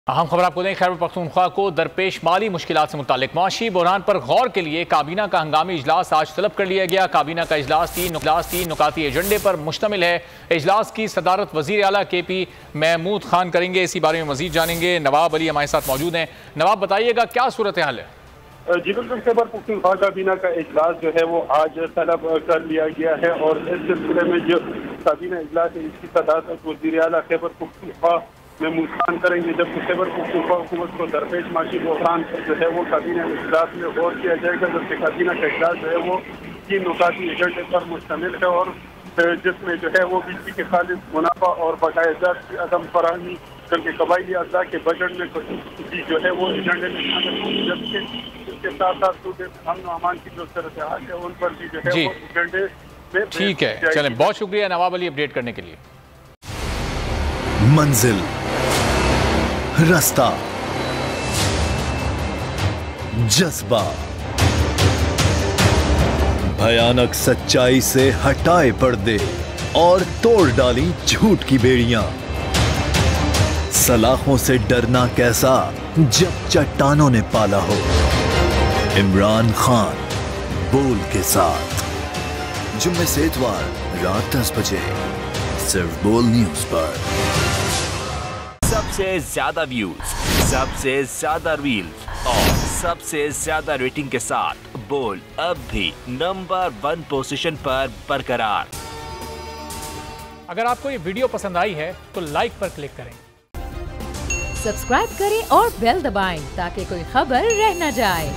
अहम खबर आपको दें, खैबर पख्तूनख्वा को दरपेश माली मुश्किलात से मुतालिक माशी बहरान पर गौर के लिए काबीना का हंगामी इजलास आज तलब कर लिया गया। काबीना का इजलास तीन नुकाती एजेंडे पर मुश्तमिल है। इजलास की सदारत वज़ीर आला KP महमूद खान करेंगे। इसी बारे में मजीद जानेंगे। नवाब अली हमारे साथ मौजूद हैं। नवाब, बताइएगा क्या सूरत हाल है? जी बिल्कुल, खैबर पख्तूनख्वा काबीना का इजलास जो है वो आज तलब कर लिया गया है और इस सिलसिले में जो काबीना इजलास है इसकी सदारत वज़ीर आला खैबर पख्तूनख्वा महमूद खान करेंगे। जबकि खैबर पख्तूनख्वा हुकूमत को दरपेश माशी बहरान जो है वो काबीना इजलास में गौर किया जाएगा। जबकि काबीना का इजलास जो है वो 3 नुकाती एजेंडे पर मुश्तमिल है और जिसमें जो है वो बिजली के खालिद मुनाफा और बकायदा की अदम फराहमी करके कबायली अजला के बजट में भी जो है वो एजेंडे में शामिल होंगे। जबकि इसके साथ साथ सूबे में अमन व अमान की जो सूरत हाल है उन पर भी जो है वो एजेंडे में। ठीक है, चलें, बहुत शुक्रिया नवाब अली अपडेट करने के लिए। मंजिल, रास्ता, जज्बा, भयानक सच्चाई से हटाए पर्दे और तोड़ डाली झूठ की बेड़ियां। सलाखों से डरना कैसा जब चट्टानों ने पाला हो। इमरान खान बोल के साथ जुम्मे से इतवार रात 10 बजे सिर्फ बोल न्यूज पर। सबसे ज्यादा व्यूज, सबसे ज्यादा रील्स और सबसे ज्यादा रेटिंग के साथ बोल अब भी नंबर 1 पोजीशन पर बरकरार। अगर आपको ये वीडियो पसंद आई है तो लाइक पर क्लिक करें, सब्सक्राइब करें और बेल दबाएं ताकि कोई खबर रह न जाए।